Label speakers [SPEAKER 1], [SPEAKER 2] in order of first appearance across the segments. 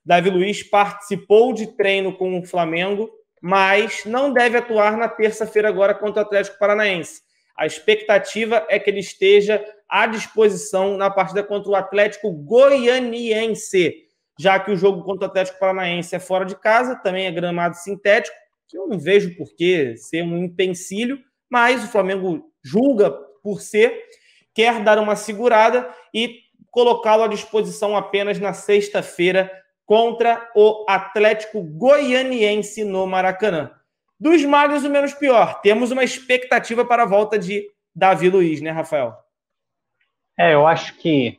[SPEAKER 1] Davi Luiz participou de treino com o Flamengo, mas não deve atuar na terça-feira agora contra o Atlético Paranaense. A expectativa é que ele esteja à disposição na partida contra o Atlético Goianiense, já que o jogo contra o Atlético Paranaense é fora de casa, também é gramado sintético, que eu não vejo por que ser um empecilho, mas o Flamengo julga por ser, quer dar uma segurada e colocá-lo à disposição apenas na sexta-feira contra o Atlético Goianiense no Maracanã. Dos males, o menos pior. Temos uma expectativa para a volta de Davi Luiz, né, Rafael?
[SPEAKER 2] Eu acho que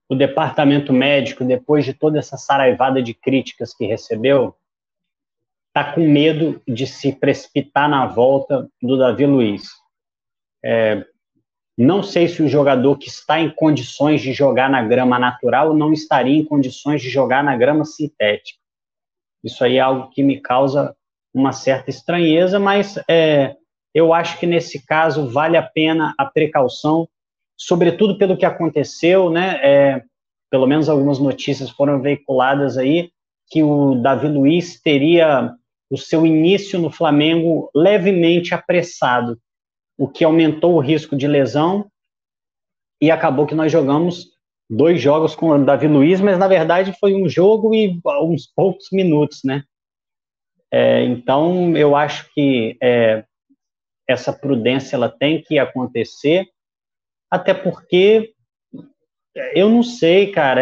[SPEAKER 2] o departamento médico, depois de toda essa saraivada de críticas que recebeu, está com medo de se precipitar na volta do Davi Luiz. Não sei se o jogador que está em condições de jogar na grama natural não estaria em condições de jogar na grama sintética. Isso aí é algo que me causa uma certa estranheza, mas eu acho que nesse caso vale a pena a precaução, sobretudo pelo que aconteceu, né? Pelo menos algumas notícias foram veiculadas aí, que o Davi Luiz teria o seu início no Flamengo levemente apressado, o que aumentou o risco de lesão, e acabou que nós jogamos 2 jogos com o Davi Luiz, mas na verdade foi um jogo e uns poucos minutos, né? Então eu acho que essa prudência ela tem que acontecer, até porque eu não sei, cara,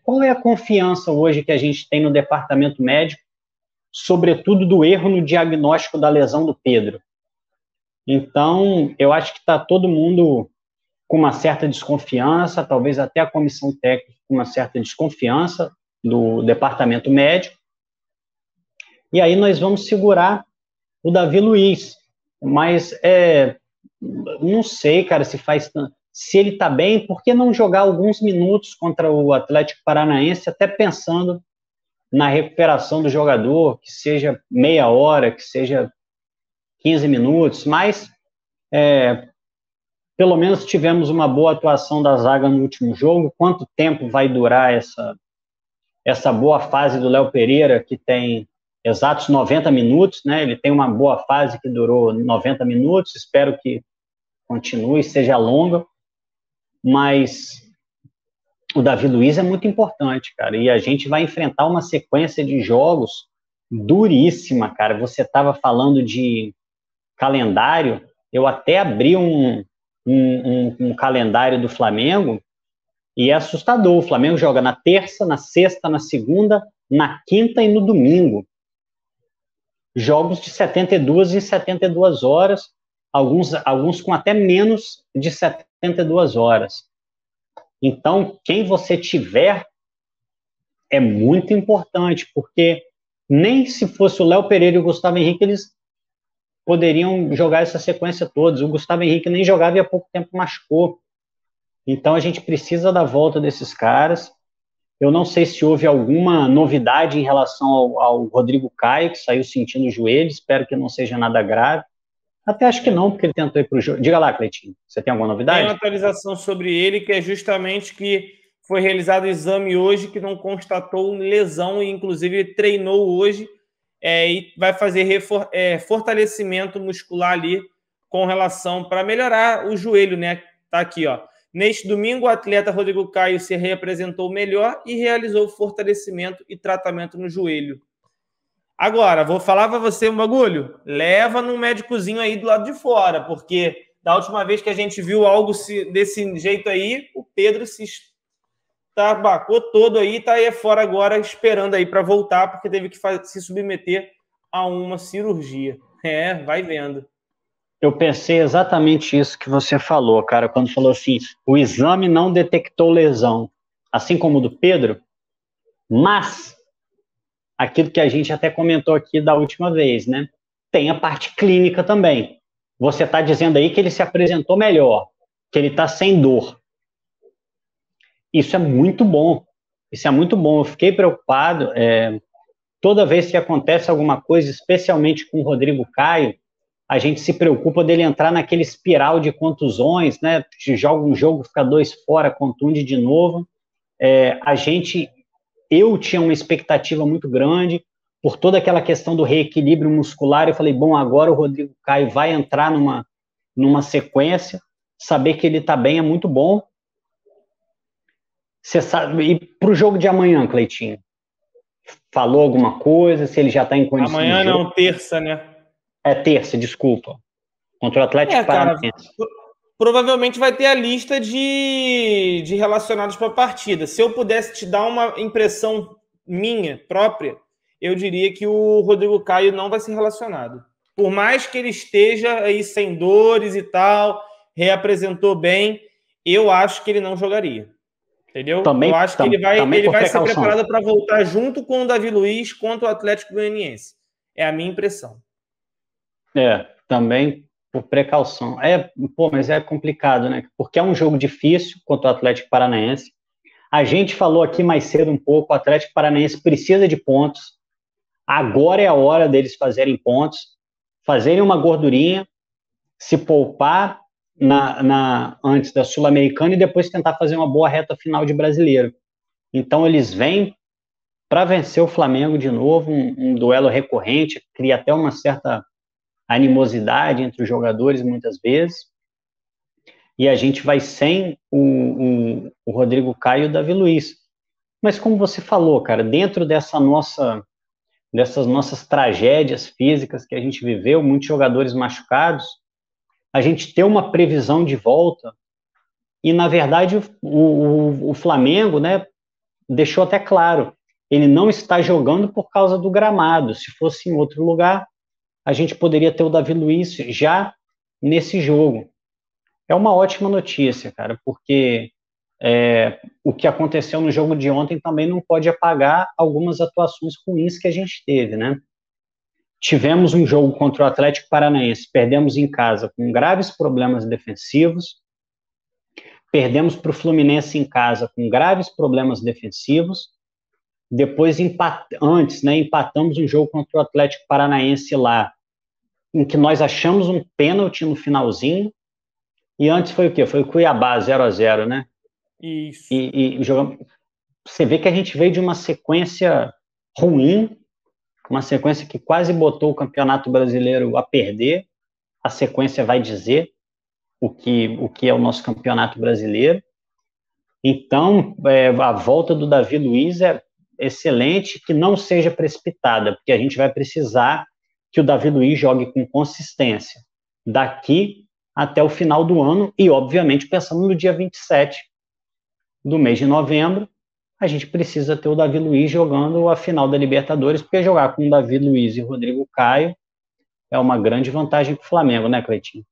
[SPEAKER 2] qual é a confiança hoje que a gente tem no departamento médico, sobretudo do erro no diagnóstico da lesão do Pedro. Então, eu acho que está todo mundo com uma certa desconfiança, talvez até a comissão técnica com uma certa desconfiança do departamento médico, e aí nós vamos segurar o Davi Luiz, mas não sei, cara, se ele está bem, por que não jogar alguns minutos contra o Atlético Paranaense, até pensando na recuperação do jogador, que seja meia hora, que seja 15 minutos, mas pelo menos tivemos uma boa atuação da zaga no último jogo. Quanto tempo vai durar essa boa fase do Léo Pereira, que tem exatos 90 minutos, né? Ele tem uma boa fase que durou 90 minutos, espero que continue, seja longa, mas o Davi Luiz é muito importante, cara, e a gente vai enfrentar uma sequência de jogos duríssima, cara. Você estava falando de calendário, eu até abri um calendário do Flamengo e é assustador. O Flamengo joga na terça, na sexta, na segunda, na quinta e no domingo. Jogos de 72 em 72 horas, alguns com até menos de 72 horas. Então, quem você tiver é muito importante, porque nem se fosse o Léo Pereira e o Gustavo Henrique, eles poderiam jogar essa sequência todos. O Gustavo Henrique nem jogava e há pouco tempo machucou. Então, a gente precisa da volta desses caras. Eu não sei se houve alguma novidade em relação ao Rodrigo Caio, que saiu sentindo o joelho, espero que não seja nada grave. Até acho que não, porque ele tentou ir para o jogo. Diga lá, Cleitinho, você tem alguma novidade?
[SPEAKER 1] Tem uma atualização sobre ele, que é justamente que foi realizado o exame hoje, que não constatou lesão, e inclusive treinou hoje, e vai fazer fortalecimento muscular ali, com relação para melhorar o joelho, né? Tá aqui, ó. Neste domingo, o atleta Rodrigo Caio se reapresentou melhor e realizou fortalecimento e tratamento no joelho. Agora, vou falar para você um bagulho. Leva num médicozinho aí do lado de fora, porque da última vez que a gente viu algo desse jeito aí, o Pedro se tabacou todo aí, tá aí fora agora esperando aí para voltar, porque teve que se submeter a uma cirurgia. Vai vendo.
[SPEAKER 2] Eu pensei exatamente isso que você falou, cara, quando falou assim, o exame não detectou lesão, assim como o do Pedro, mas aquilo que a gente até comentou aqui da última vez, né? Tem a parte clínica também. Você está dizendo aí que ele se apresentou melhor, que ele está sem dor. Isso é muito bom. Isso é muito bom. Eu fiquei preocupado. Toda vez que acontece alguma coisa, especialmente com o Rodrigo Caio, a gente se preocupa dele entrar naquele espiral de contusões, né? Joga um jogo, fica 2 fora, contunde de novo. A gente eu tinha uma expectativa muito grande por toda aquela questão do reequilíbrio muscular. Eu falei, bom, agora o Rodrigo Caio vai entrar numa sequência, saber que ele está bem é muito bom. Você sabe, e para o jogo de amanhã, Cleitinho? Falou alguma coisa? Se ele já está em condição de
[SPEAKER 1] Amanhã
[SPEAKER 2] jogo?
[SPEAKER 1] não, terça, né?
[SPEAKER 2] É terça, desculpa. Contra o Atlético Paranaense.
[SPEAKER 1] Provavelmente vai ter a lista de relacionados para a partida. Se eu pudesse te dar uma impressão minha própria, eu diria que o Rodrigo Caio não vai ser relacionado. Por mais que ele esteja aí sem dores e tal, reapresentou bem, eu acho que ele não jogaria. Entendeu? Eu acho que ele vai ser preparado para voltar junto com o Davi Luiz contra o Atlético Goianiense. É a minha impressão.
[SPEAKER 2] Também por precaução. Mas é complicado, né? Porque é um jogo difícil contra o Atlético Paranaense. A gente falou aqui mais cedo um pouco, o Atlético Paranaense precisa de pontos. Agora é a hora deles fazerem pontos, fazerem uma gordurinha, se poupar antes da Sul-Americana e depois tentar fazer uma boa reta final de Brasileiro. Então eles vêm para vencer o Flamengo de novo, um duelo recorrente, cria até uma certa animosidade entre os jogadores muitas vezes, e a gente vai sem o Rodrigo Caio e o Davi Luiz. Mas como você falou, cara, dentro dessas nossas tragédias físicas que a gente viveu, muitos jogadores machucados, a gente ter uma previsão de volta, e na verdade o Flamengo, né, deixou até claro, ele não está jogando por causa do gramado. Se fosse em outro lugar, a gente poderia ter o Davi Luiz já nesse jogo. É uma ótima notícia, cara, porque o que aconteceu no jogo de ontem também não pode apagar algumas atuações ruins que a gente teve, né? Tivemos um jogo contra o Atlético Paranaense, perdemos em casa com graves problemas defensivos, perdemos para o Fluminense em casa com graves problemas defensivos, depois empatamos um jogo contra o Atlético Paranaense lá, em que nós achamos um pênalti no finalzinho, e antes foi o quê? Foi o Cuiabá, 0-0, né?
[SPEAKER 1] Isso.
[SPEAKER 2] E jogamos. Você vê que a gente veio de uma sequência ruim, uma sequência que quase botou o Campeonato Brasileiro a perder. A sequência vai dizer o que é o nosso Campeonato Brasileiro. Então, a volta do Davi Luiz é excelente, que não seja precipitada, porque a gente vai precisar que o Davi Luiz jogue com consistência daqui até o final do ano, e obviamente pensando no dia 27 do mês de novembro, a gente precisa ter o Davi Luiz jogando a final da Libertadores, porque jogar com o Davi Luiz e Rodrigo Caio é uma grande vantagem para o Flamengo, né, Cleitinho?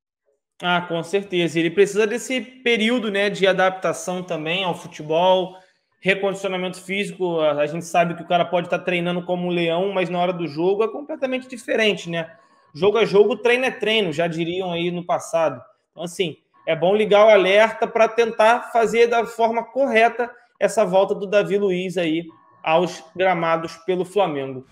[SPEAKER 1] Ah, com certeza. Ele precisa desse período, né, de adaptação também ao futebol, recondicionamento físico. A gente sabe que o cara pode estar treinando como um leão, mas na hora do jogo é completamente diferente, né? Jogo a jogo, treino é treino, já diriam aí no passado. Então, assim, é bom ligar o alerta para tentar fazer da forma correta essa volta do Davi Luiz aí aos gramados pelo Flamengo.